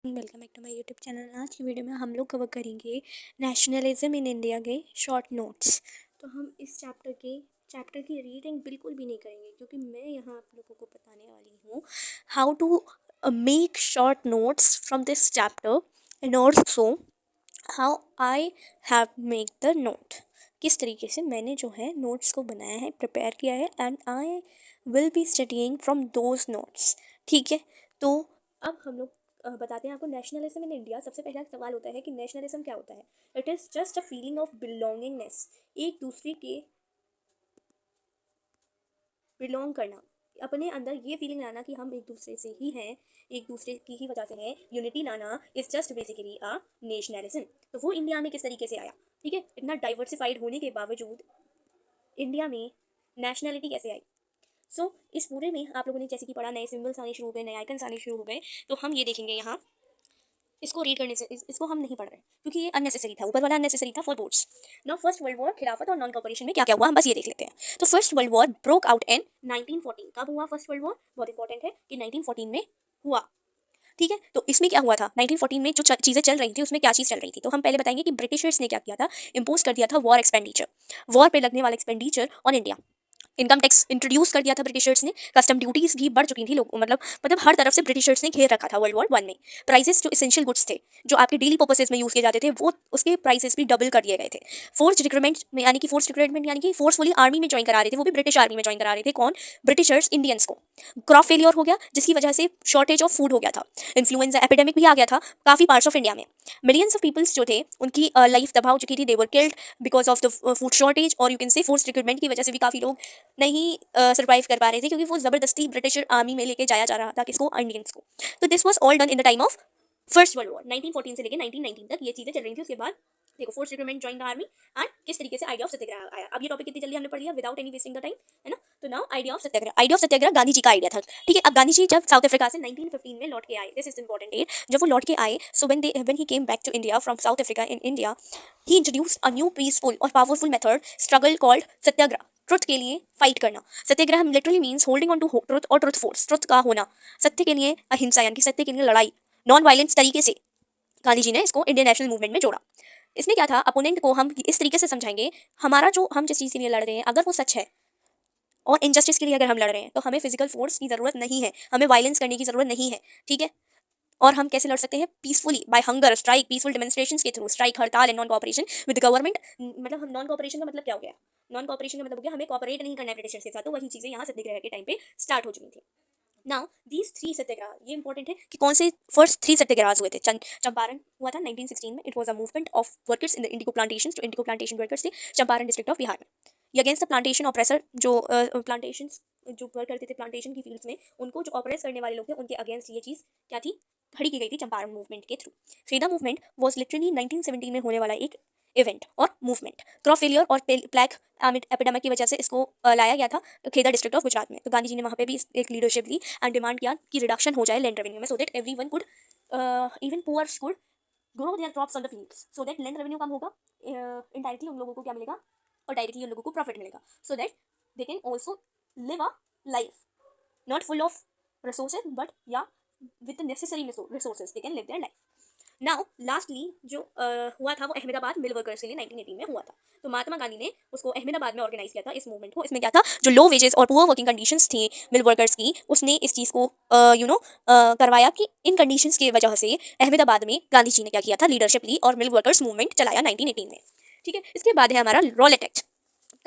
Welcome back to my YouTube channel. आज की video में हम लोग कवर करेंगे नेशनलिज्म इन इंडिया के शॉर्ट नोट्स। तो हम इस चैप्टर की रीडिंग बिल्कुल भी नहीं करेंगे, क्योंकि मैं यहाँ आप लोगों को बताने वाली हूँ how to make short notes from this chapter and also how I have make the note. किस तरीके से मैंने जो है नोट्स को बनाया है, प्रिपेयर किया है, and I will be studying from those notes. ठीक है, तो अब हम लोग बताते हैं आपको नेशनलिज्म इन इंडिया। सबसे पहला सवाल होता है कि नेशनलिज्म क्या होता है। It is just a feeling of belongingness, एक दूसरे के बिलोंग करना, अपने अंदर ये फीलिंग लाना कि हम एक दूसरे से ही हैं, एक दूसरे की ही वजह से हैं। यूनिटी लाना is just basically a nationalism. तो वो इंडिया में किस तरीके से आया, ठीक है, इतना डाइवर्सिफाइड होने के बावजूद इंडिया में नेशनलिटी कैसे आई। इस पूरे में आप लोगों ने जैसे कि पढ़ा, नए सिंबल्स आने शुरू हो गए, नए आइकन्स आने शुरू हो गए। तो हम ये देखेंगे यहाँ, इसको रीड करने से इसको हम नहीं पढ़ रहे क्योंकि ये अननेसेसरी था, ऊपर वाला अननेसेसरी था for boards. Now first world war, खिलाफत और नॉन कॉपरेशन में क्या क्या हुआ हम बस ये देख लेते हैं। तो first world war broke out in 1914। कब हुआ फर्स्ट वर्ल्ड वॉर, बहुत इंपॉर्टेंट है कि 1914 में हुआ। ठीक है, तो इसमें क्या हुआ था, 1914 में जो चीज़ें चल रही थी उसमें क्या चीज़ चल रही थी। तो हम पहले बताएंगे कि ब्रिटिशर्स ने क्या किया था, इम्पोज कर दिया था वॉर एक्सपेंडिचर, वॉर पे लगने वाला expenditure on India. Income tax introduce कर दिया था ब्रिटिशर्स ने, कस्टम ड्यूटीज भी बढ़ चुकी थी, लोग मतलब हर तरफ से ब्रिटिशर्स ने घेर रखा था वर्ल्ड वॉर 1 में। प्राइसेस जो इसेंशियल गुड्स थे, जो आपके डेली पर्पसेस में यूज़ किए जाते थे, वो उसके प्राइसेस भी डबल कर दिए गए थे। फोर्स रिक्रूटमेंट में यानी कि फोर्सफुली आर्मी में ज्वाइन करा रहे थे, वो भी ब्रिटिश आर्मी में ज्वाइन करा रहे थे। कौन, ब्रिटिशर्स इंडियंस को। क्रॉप फेलियर हो गया जिसकी वजह से शॉर्टेज ऑफ फूड हो गया था। इन्फ्लुएंजा एपिडेमिक भी आ गया था काफ़ी पार्ट्स ऑफ इंडिया में। मिलियंस ऑफ पीपल्स जो थे उनकी लाइफ तबाह हो चुकी थी, they were killed because of the food shortage, और you can say force recruitment की वजह से भी काफ़ी लोग नहीं सर्वाइव कर पा रहे थे, क्योंकि वो ज़बरदस्ती ब्रिटिश आर्मी में लेके जाया जा रहा था किसको, इंडियंस को। तो this was all done in the time of first world war. 1914 से लेकर 1919 तक ये चीज़ें चल रही थी। उसके बाद देखो, force recruitment join the army and किस तरीके से आइडिया ऑफ सत्याग्रह आया। अब ये टॉपिक कितनी जल्दी हमने पढ़ लिया without any wasting the time, है ना। तो now idea of satyagraha, idea of satyagraha Gandhi ji का आइडिया था। ठीक है, अब गांधी जी जब साउथ अफ्रीका से 1915 में लौट के आए, दिस इज इंपॉर्टेंट डेट, जब वो लौट के आए, so when he came back to India from South Africa in India, he introduced a new peaceful और powerful method struggle called satyagraha. Truth के लिए फाइट करना। Satyagraha literally means holding on to truth और ट्रुथ फोर्स, ट्रुथ का होना, सत्य के लिए अहिंसा यानी कि सत्य के लिए लड़ाई, नॉन वायलेंस तरीके से गांधी जी ने इसको इंडियन नेशनल मूवमेंट में जोड़ा। इसमें क्या था, अपोनेंट को हम इस तरीके से समझाएंगे, हमारा जो हम जिस चीज़ के लिए लड़ रहे हैं अगर वो सच है, और इनजस्टिस के लिए अगर हम लड़ रहे हैं, तो हमें फिजिकल फोर्स की ज़रूरत नहीं है, हमें वायलेंस करने की ज़रूरत नहीं है। ठीक है, और हम कैसे लड़ सकते हैं, peacefully, by hunger strike, peaceful demonstrations के थ्रू, स्ट्राइक, हड़ताल and non cooperation with government. मतलब हम नॉन कॉपरेशन का मतलब क्या हो गया, नॉन कॉपरेशन का मतलब हो गया हमें कॉपरेट नहीं करना है ब्रिटिशर्स के साथ। तो वही चीज़ें यहाँ सत्याग्रह के टाइम पे स्टार्ट हो चुकी थी। नाउ दीज 3 सत्याग्रह, ये इंपॉर्टेंट है कि कौन से फर्स्ट 3 सत्याग्रह हुए थे। चंपारण हुआ था 1916 में, it was a movement of workers in the Indigo plantations, जो इंडिगो प्लांटेशन वर्कर्स थे चंपारण डिस्ट्रिक्ट ऑफ बिहार में। ये अगेंस्ट द प्लांटेशन ऑपरेसर, जो प्लांटेशंस जो वर्क करते थे प्लांटेशन की फील्ड्स में, उनको जो ऑपरेस करने वाले लोग थे उनके अगेंस्ट ये चीज़ क्या थी, खड़ी की गई थी चंपारण मूवमेंट के through. Freedom movement was literally 1917 में होने वाला एक इवेंट और मूवमेंट। क्रॉप फेलियर और प्लैग एपिडेमिक की वजह से इसको लाया गया था खेदा डिस्ट्रिक्ट ऑफ गुजरात में। तो गांधी जी ने वहाँ पे भी एक लीडरशिप ली एंड डिमांड किया कि रिडक्शन हो जाए लैंड रेवेन्यू में, so that everyone could, even poors could grow their crops on the fields, so that land revenue कम होगा, इनडायरेक्टली उन लोगों को क्या मिलेगा और डायरेक्टली उन लोगों को प्रॉफिट मिलेगा, so that they can also live a life not full of resources but या with necessary resources they can live their life. Now lastly जो हुआ था वो अहमदाबाद मिल वर्कर्स के लिए 1918 में हुआ था। तो महात्मा गांधी ने उसको अहमदाबाद में ऑर्गेनाइज किया था इस मूवमेंट को। इसमें क्या था, जो लो वेजेस और पुअर वर्किंग कंडीशंस थी मिल वर्कर्स की, उसने इस चीज़ को करवाया कि इन कंडीशंस की वजह से अहमदाबाद में गांधी जी ने क्या किया था, लीडरशिप ली और मिल वर्कर्स मूवमेंट चलाया 1918 में। ठीक है, इसके बाद है हमारा रॉलेट एक्ट।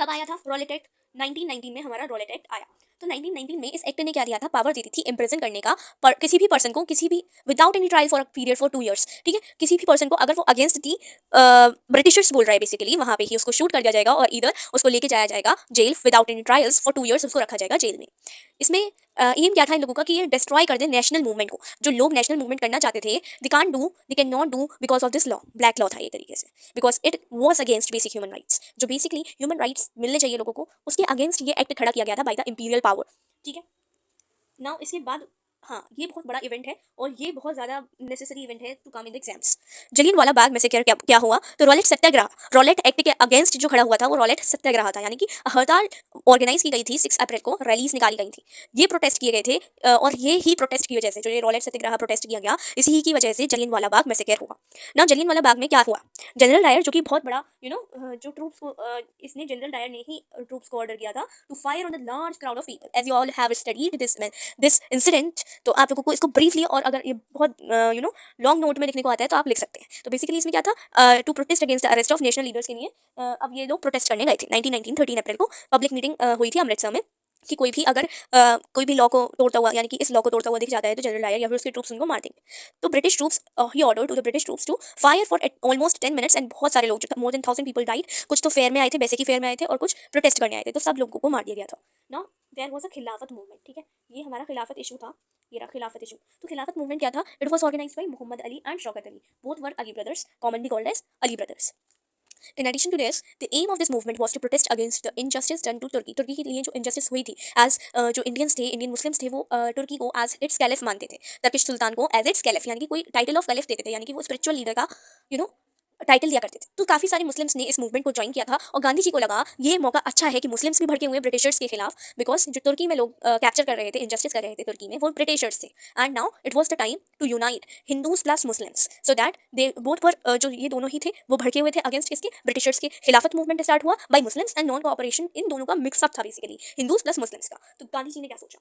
कब आया था रॉलेट एक्ट, 1919 में हमारा रॉलेट एक्ट आया। तो 1919 में इस एक्ट ने क्या दिया था, पावर दी थी इम्प्रिजन करने का किसी भी पर्सन को, किसी भी without any trial for a period for 2 years। ठीक है, किसी भी पर्सन को अगर वो अगेंस्ट दी ब्रिटिशर्स बोल रहा है बेसिकली, वहाँ पे ही उसको शूट कर दिया जाएगा और इधर उसको लेके जाया जाएगा jail without any trials for 2 years, उसको रखा जाएगा जेल में। इसमें एम क्या था इन लोगों का कि ये डिस्ट्रॉय कर दे नेशनल मूवमेंट को। जो लोग नेशनल मूवमेंट करना चाहते थे, they can not do because of this law, black law था ये तरीके से, because it was against basic human rights. जो बेसिकली ह्यूमन राइट्स मिलने चाहिए लोगों को, उसके अगेंस्ट ये एक्ट खड़ा किया गया था बाय द इंपीरियल पावर। ठीक है, नाउ इसके बाद हाँ, ये बहुत बड़ा इवेंट है और ये बहुत ज़्यादा नेसेसरी इवेंट है to come in the exams. Jallianwala Bagh में से क्या हुआ, तो रॉलेट सत्याग्रह, रॉलेट एक्ट के अगेंस्ट जो खड़ा हुआ था वो रॉलेट सत्याग्रह था, यानी कि हड़ताल ऑर्गेनाइज की गई थी। 6 अप्रैल को रैलीज निकाली गई थी, ये प्रोटेस्ट किए गए थे। और ये ही प्रोटेस्ट की वजह से, जो ये रॉलेट सत्याग्रह प्रोटेस्ट किया गया, इसी ही की वजह से जलियनवाला बाग मैसेकर हुआ ना। जलियनवाला बाग में क्या हुआ, जनरल डायर जो कि बहुत बड़ा जो ट्रूप्स को इसने जनरल डायर ने ही ट्रूप्स को ऑर्डर किया था to fire on the large crowd of people. As you all have studied this incident, तो आप लोगों को इसको ब्रीफली, और अगर ये बहुत लॉन्ग नोट में लिखने को आता है तो आप लिख सकते हैं। तो बेसिकली इसमें क्या था, to protest against the arrest of national leaders के लिए अब ये लोग प्रोटेस्ट करने गए थे। 1919 13 अप्रैल को पब्लिक मीटिंग हुई थी अमृतसर में कि कोई भी अगर कोई भी लॉ को तोड़ता हुआ, यानी कि इस लॉ को तोड़ता हुआ दिख जाता है तो जनरल डायर या फिर उसके ट्रूप्स उनको मार देंगे। तो British troops, he order to the British troops to fire for almost 10 minutes, and बहुत सारे लोग, मोर देन 1000 पीपल डाइड। कुछ तो फेयर में आए थे, बैसिकी फेयर में आए थे, और कुछ प्रोटेस्ट करने आए थे, तो सब लोगों को मार दिया गया था ना। देयर वाज अ खिलाफत मूवमेंट, ठीक है, ये हमारा खिलाफत इशू था, ये रहा खिलाफत इशू। तो खिलाफत मूवमेंट क्या था, it was organised by Mohammad Ali and Shaukat Ali, both were Ali brothers, commonly called as Ali brothers. In addition to this, the aim of this movement was to protest against the injustice done to Turkey. तुर्की के लिए जो injustice हुई थी, as जो Indians थे, Indian Muslims थे, वो तुर्की को as its caliph मानते थे, टर्किश सुल्तान को as its caliph, यानी कि कोई टाइटल ऑफ caliph देते थे, यानी कि वो स्पिरिचुअल लीडर का यू नो टाइटल दिया करते थे। तो काफ़ी सारे मुस्लिम्स ने इस मूवमेंट को ज्वाइन किया था, और गांधी जी को लगा ये मौका अच्छा है कि मुस्लिम्स भी भड़के हुए ब्रिटिशर्स के खिलाफ, बिकॉज जो तुर्की में लोग कैप्चर कर रहे थे, इंजस्टिस कर रहे थे तुर्की में, वो ब्रिटिशर्स थे। And now it was the time to unite Hindus plus Muslims, so that they both पर जो ये दोनों ही थे वो भड़के हुए थे अगेंस्ट किसके, ब्रिटिशर्स के। खिलाफत मूवमेंट स्टार्ट हुआ by Muslims and non cooperation, इन दोनों का मिक्सअप था बेसिकली, हिंदूज प्लस मुस्लिम्स का। तो गांधी जी ने क्या सोचा,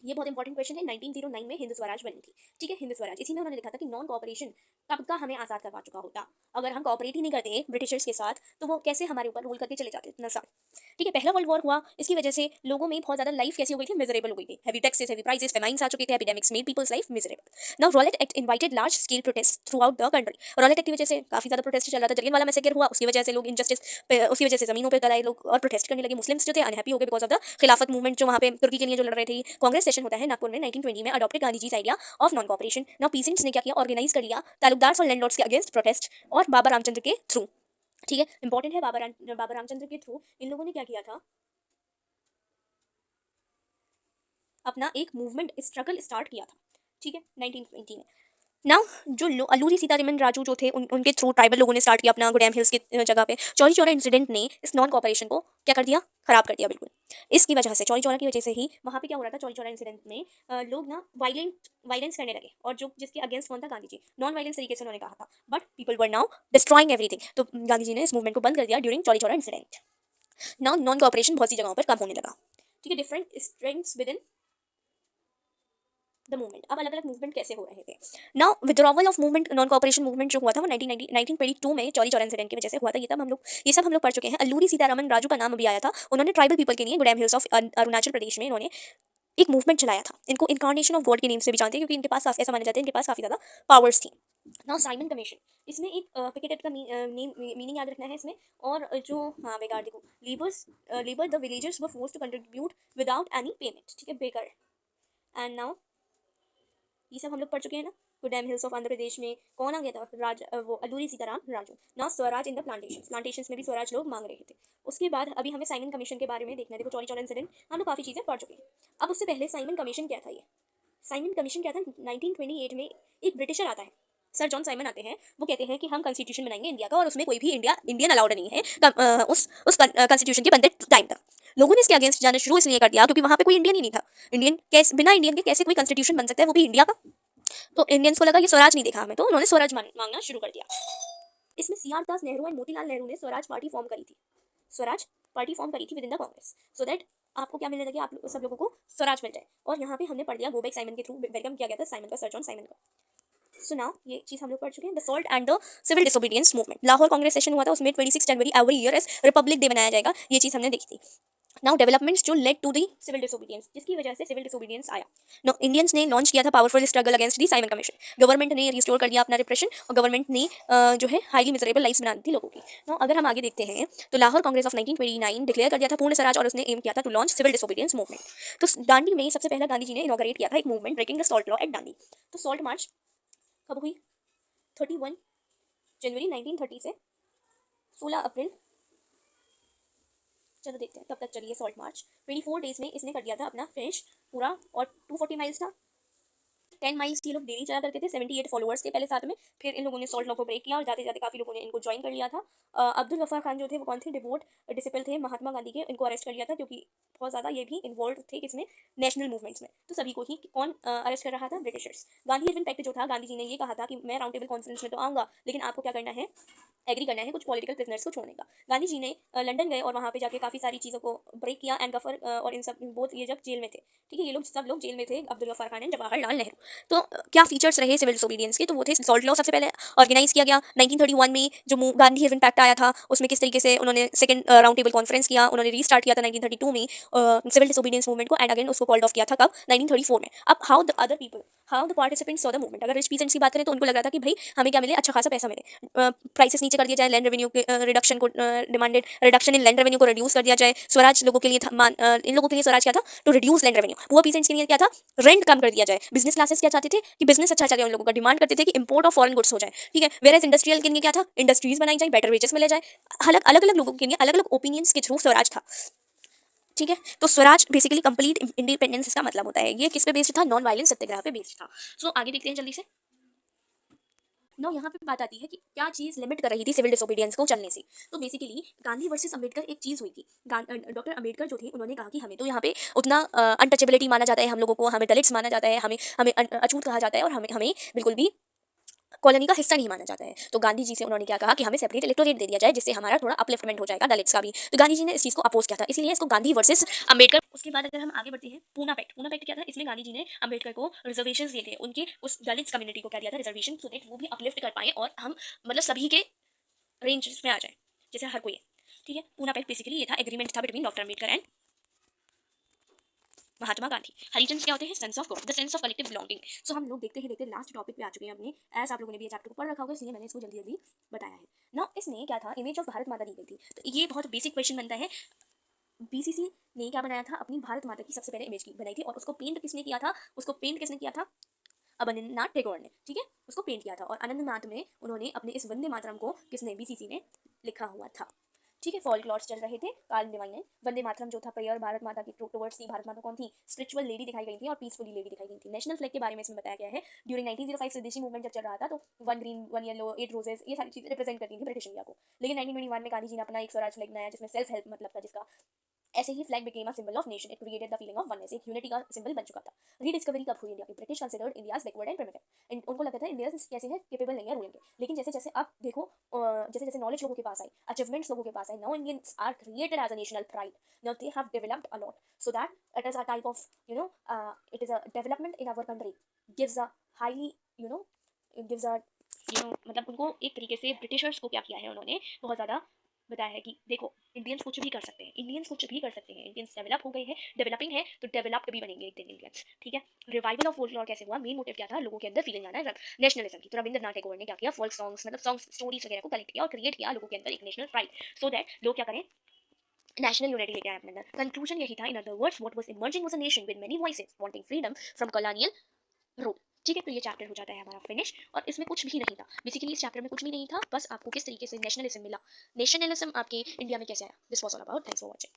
ये बहुत इंपॉर्टेंट क्वेश्चन है। 1909 में हिंदू स्वराज बनी थी, ठीक है, हिंदू स्वराज। इसी में उन्होंने लिखा था कि नॉन कोऑपरेशन कब का हमें आज़ाद करवा चुका होता, अगर हम कोऑपरेट ही नहीं करते ब्रिटिशर्स के साथ तो वो कैसे हमारे ऊपर रूल करके चले जाते इतना साल, ठीक है। पहला वर्ल्ड वॉर हुआ, इसकी वजह से लोगों में बहुत ज़्यादा लाइफ कैसी हो गई थी, मिजरेबल हो गई थी। हैवी टैक्सेस, हैवी प्राइसेस, फेमाइन्स आ चुके थे, epidemics made people's life miserable. Now Rowlatt act invited large scale protest through out the country. Rowlatt act की वजह से काफ़ी ज़्यादा प्रोटेस्ट चल रहा था, जलियनवाला मैसेकर हुआ, उसकी वजह से लोग इंजस्टिस, उसकी वजह से जमीनों पर तलाए लोग और प्रोटेस्ट करने लगे। मुस्लिम्स जो थे अनहैप्पी हो गए बिकॉज ऑफ द खिलाफत मूवमेंट, जो वहाँ पे तुर्की के लिए जो लड़ रहे थे। कांग्रेस सेशन होता है नागपुर में 1920 में, adopted Gandhi ji idea of non cooperation. Now peasants ने क्या किया, ऑर्गेनाइज कर लिया तालुकदार और लैंडलॉर्ड्स के अगेंस्ट प्रोटेस्ट, और बाबा रामचंद्र के थ्रू, ठीक है, इंपॉर्टेंट है, बाबा रामचंद्र के थ्रू इन लोगों ने क्या किया था, अपना एक मूवमेंट स्ट्रगल स्टार्ट किया था, ठीक है, 1920 में। नाउ जो अल्लूरी सीतारमन राजू जो थे, उनके थ्रू ट्राइबल लोगों ने स्टार्ट किया अपना गुडैम हिल्स की जगह पे। चौरी चौरा इंसिडेंट ने इस नॉन कॉपरेशन को क्या कर दिया, खराब कर दिया बिल्कुल। इसकी वजह से, चौरी चौरा की वजह से ही वहाँ पे क्या हो रहा था, चौरी चौरा इंसिडेंट में लोग ना वायलेंस करने लगे, और जो जिसके अगेंस्ट कौन था, गांधी जी, नॉन वायलेंस तरीके से उन्होंने कहा था, but people were now destroying everything. तो गांधी जी ने इस मूवमेंट को बंद कर दिया during Chauri Chaura incident. Now non cooperation बहुत सी जगहों पर कम होने लगा, ठीक है, different strengths with in the movement. अब अलग अलग मूवमेंट कैसे हो रहे थे। Now withdrawal of movement, non cooperation movement जो हुआ था वो 1922 में चौरी चौरा इंसिडेंट की वजह से हुआ था। ये सब हम लोग पढ़ चुके हैं। अल्लूरी सीतारमन राजू का नाम अभी आया था, उन्होंने ट्राइबल पीपल के लिए गुडैम हिल्स ऑफ अरुणाचल प्रदेश में इन्होंने एक मूवमेंट चलाया था। इनको इनकारनेशन ऑफ गॉड के नेम से भी जानते हैं, क्योंकि इनके पास ऐसा माना जाता है इनके पास काफ़ी ज़्यादा पावर्स थी। नाउ साइमन कमीशन, इसमें एक पिकेटेड का मीनिंग याद रखना है इसमें, और जो हाँ बेकार देखो, labour the villagers were forced to contribute without any payment, ठीक है, बेकार। एंड नाउ ये सब हम लोग पढ़ चुके हैं ना। गुडैम हिल्स ऑफ आंध्र प्रदेश में कौन आ गया था, वो अल्लूरी सीताराम राजू। ना स्वराज इन द प्लांटेशंस में भी स्वराज लोग मांग रहे थे। उसके बाद अभी हमें साइमन कमीशन के बारे में देखना है। देखो चौरी चौरा इंसिडेंट हम लोग काफ़ी चीज़ें पढ़ चुके हैं। अब उससे पहले साइमन कमीशन क्या था, ये साइमन कमीशन क्या था, 1928 में एक ब्रिटिशर आता है, सर जॉन साइमन आते हैं। वो कहते हैं कि हम कॉन्स्टिट्यूशन बनाएंगे इंडिया का, और उसमें कोई भी इंडियन अलाउड नहीं है उस कॉन्स्टिट्यूशन के बनते टाइम तक। लोगों ने इसके अगेंस्ट जाना शुरू इसलिए कर दिया क्योंकि वहाँ पे कोई इंडियन ही नहीं था। इंडियन कैसे, बिना इंडियन के कैसे कोई कॉन्स्टिट्यूशन बन सकता है, वो भी इंडिया का। तो इंडियंस को लगा कि स्वराज नहीं देखा हमें, तो उन्होंने स्वराज मांगना शुरू कर दिया। इसमें C R Das Nehru and Motilal Nehru ने स्वराज पार्टी फॉर्म करी थी, स्वराज पार्टी फॉर्म करी थी with in the Congress, so that आपको क्या मिलने लगे, आप सब लोगों को स्वराज मिल जाए। और यहाँ पे हमने पढ़ दिया गोबेक साइमन के थ्रू वेलकम किया गया था साइमन का, सर जॉन साइमन का। सो नाउ ये चीज़ हम लोग पढ़ चुके हैं। The salt and the civil disobedience movement, Lahore Congress session हुआ था, उसमें 26 January every year as Republic Day बनाया जाएगा, ये चीज़ हमने देखी थी। नाउ डेवलपमेंट्स जो led to the civil disobedience, जिसकी वजह से सिविल डिसोबीडियंस आया। नो इंडियंस ने लॉन्च किया था powerful struggle against the Simon commission. Government ने रिस्टोर कर दिया अपना रिप्रेशन, और गवर्नमेंट ने जो है हाईली मिजरेबल लाइफ्स बना दी थी लोगों की। नो अगर हम आगे देखते हैं तो लाहौर कांग्रेस ऑफ 1929 डिक्लेयर कर दिया था पूर्ण स्वराज, और उसने एम किया था to launch civil disobedience movement. तो दांडी में सबसे पहला गांधी जी ने इनॉग्रेट किया था एक movement breaking the salt law at Dandi. तो सॉल्ट मार्च कब हुई, 31 जनवरी 1930 से 16 अप्रैल, चलो देखते हैं तब तक चलिए। सॉल्ट मार्च 24 डेज में इसने कर दिया था अपना फिनिश पूरा, और 240 माइल्स था, 10 माइल्स ये लोग डेली चला करते थे, 78 फॉलोअर्स थे पहले साथ में, फिर इन लोगों ने सॉल्ट लॉ को ब्रेक किया और जाते जाते काफ़ी लोगों ने इनको ज्वाइन कर लिया था। अब्दुल गफ्फार खान जो थे वो कौन थे, डिवोट डिसिपल थे महात्मा गांधी के, इनको अरेस्ट कर लिया था क्योंकि बहुत ज़्यादा ये भी इन्वॉल्व थे किसमें, नेशनल मूवमेंट्स में। तो सभी को ही कौन अरेस्ट कर रहा था, ब्रिटिशर्स। गांधी इवन पैक्ट जो था, गांधी जी ने ये कहा था कि मैं राउंड टेबल कॉन्फ्रेंस में तो आऊँगा, लेकिन आपको क्या करना है, एग्री करना है कुछ पॉलिटिकल प्रिजनर्स को छोड़ने का। गांधी जी ने लंदन गए और वहाँ पे जाके काफ़ी सारी चीज़ों को ब्रेक किया, एंड गफर और इन सब बोथ ये जब जेल में थे, ठीक है, ये लोग सब लोग जेल में थे, अब्दुल गफ्फार खान एंड जवाहरलाल नेहरू। तो क्या फीचर्स रहे सिविल डिसोबीडियंस के, तो वो थे सॉल्ट लॉ सबसे पहले ऑर्गेनाइज किया गया 1931 में, जो गांधी इवन पैक्ट आया था उसमें किस तरीके से उन्होंने सेकंड राउंड टेबल कॉन्फ्रेंस किया, उन्होंने रीस्टार्ट किया था 1932 में सिविल डिसोबीडियंस मूवमेंट को, एंड अगेन उसको कॉल्ड ऑफ किया था कब, 1934 में। अब how the other people, how the participants saw the movement, अगर रिच पीसेंट्स की बात करें तो उनको लग रहा था कि भाई हमें क्या मिले, अच्छा खासा पैसा मिले, प्राइसेस नीचे कर दिया जाए, लैंड रेवेन्यू के रिडक्शन को demanded, reduction in land revenue को रिड्यूस कर दिया जाए, स्वराज लोगों के लिए था, इन लोगों के लिए स्वराज क्या था, to reduce land revenue. Poor peasants के लिए क्या था, रेंट कम कर दिया जाए। बिजनेस क्लासेस क्या चाहते थे कि बिजनेस अच्छा चले, उन लोगों का डिमांड करते थे कि इंपोर्ट ऑफ फॉरेन गुड्स हो जाए, ठीक है। वेयर एज इंडस्ट्रियल के लिए क्या था, इंडस्ट्रीज बनाई जाए, बेटर वेजेस मिले जाए। अलग अलग अलग लोगों के लिए अलग अलग ओपिनियंस के थ्रू स्वराज था, ठीक है। तो स्वराज बेसिकली कंप्लीट इंडिपेंडेंस का मतलब होता है। ये किस पे बेस्ड था, नॉन वायलेंस सत्याग्रह पे बेस्ड था। सो आगे देखते हैं जल्दी से। नो यहाँ पे बात आती है कि क्या चीज़ लिमिट कर रही थी सिविल डिसोबीडियंस को चलने से। तो बेसिकली गांधी वर्सेस अंबेडकर एक चीज़ हुई थी। डॉक्टर अंबेडकर जो थे उन्होंने कहा कि हमें तो यहाँ पे उतना अनटचेबिलिटी माना जाता है, हम लोगों को, हमें दलित्स माना जाता है, हमें हमें अछूत कहा जाता है, और हमें हमें बिल्कुल भी कॉलोनी का हिस्सा नहीं माना जाता है। तो गांधी जी से उन्होंने क्या कहा कि हमें सेपरेट इलेक्टोरेट दे दिया जाए, जिससे हमारा थोड़ा अपलिफ्टमेंट हो जाएगा दलित्स का भी। तो गांधी जी ने इस चीज़ को अपोज किया था, इसीलिए इसको गांधी वर्सेस अंबेडकर। उसके बाद अगर हम आगे बढ़ते हैं, पूना पैक्ट। पूना पैक्ट क्या था, इसमें गांधी जी ने अंबेडकर को रिजर्वेशन दिए थे, उनके उस दलित कम्युनिटी को क्या दिया था, रिजर्वेशन, सो दैट वो भी अपलिफ्ट कर पाए और हम मतलब सभी के रेंज में आ जाए जैसे हर कोई है, ठीक है। पूना पैक्ट बेसिकली ये था, एग्रीमेंट था between doctor Ambedkar and Mahatma Gandhi. Harijan क्या होते हैं, sense of the sense of collective belonging. So हम लोग देखते ही देखते लास्ट टॉपिक पे आ चुके हैं अपने, एज आप लोगों ने भी ये चैप्टर को पढ़ रखा होगा, इसलिए मैंने इसको जल्दी जल्दी बताया है ना। इसमें क्या था, इमेज ऑफ भारत माता दी गई थी। तो ये बहुत बेसिक क्वेश्चन बनता है, बीसीसी ने क्या बनाया था, अपनी भारत माता की सबसे पहले इमेज की बनाई थी, और उसको पेंट किसने किया था, उसको पेंट किसने किया था, अबनिंद्रनाथ टैगोर ने, ठीक है, उसको पेंट किया था। और आनंदनाथ में उन्होंने अपने इस वंदे मातरम को किसने, बीसीसी ने लिखा हुआ था, ठीक है। फॉल क्लॉट्स चल रहे थे, काल डिवाइन ने वंदे मातरम जो था प्रेयर भारत माता की टुवर्ड्स थी। भारत माता कौन थी, स्पिरिचुअल लेडी दिखाई गई थी और पीसफुली लेडी दिखाई गई थी। नेशनल फ्लैग के बारे में इसमें बताया गया है, ड्यूरिंग 1905 स्वदेशी मूवमेंट जब चल रहा था, तो 1 ग्रीन 1 येलो 8 रोजेस, ये सारी चीजें रिप्रेजेंट करती थी ब्रिटिश इंडिया को। लेकिन 1921 में गांधी जी ने अपना एक स्वराज फ्लैग बनाया, जिसमें सेल्फ हेल्प मतलब था, जिसका ऐसे ही flag became a symbol of nation, it created the feeling of oneness, एक यूनिटी का सिंबल बन चुका था। रीडिस्कवरी कब हुई इंडिया की, British considered India's backward and primitive, उनको लगता था इंडिया कैसे है, केपेबल नहीं है रूलिंग के। लेकिन जैसे जैसे आप देखो, जैसे जैसे नॉलेज लोगों के पास आई, अचीवमेंट्स लोगों के पास आई, now Indians are created as a national pride, now they have developed a lot, so that it is a type of it is a development in our country, gives a highly gives a मतलब उनको एक तरीके से Britishers को क्या किया है उन्होंने, बहुत ज़्यादा बताया है कि देखो इंडियंस कुछ भी कर सकते हैं, इंडियंस कुछ भी कर सकते हैं, इंडियंस डेवलप हो गए हैं, डेवलपिंग है, तो डेवलप्ड भी बनेंगे एक दिन इंडियंस, ठीक है। रिवाइवल ऑफ फोल्कलोर कैसे हुआ, मेन मोटिव क्या था, लोगों के अंदर फीलिंग आना नेशनलिज्म की। तो रविंद्रनाथ टैगोर ने क्या किया, फोल्क सॉन्ग्स मतलब सॉन्ग्स स्टोरीज वगैरह को कलेक्ट किया और क्रिएट किया लोगों के अंदर एक नेशनल प्राइड, सो दैट लोग क्या करें, नेशनल यूनिटी लेके आए अपने अंदर। कंक्लूजन यही था, in other words what was emerging was a nation with many voices wanting freedom from colonial rule, ठीक है। तो ये चैप्टर हो जाता है हमारा फिनिश, और इसमें कुछ भी नहीं था, बेसिकली इस चैप्टर में कुछ भी नहीं था, बस आपको किस तरीके से नेशनलिज्म मिला, नेशनलिज्म आपके इंडिया में कैसे आया, this was all about, thanks for watching.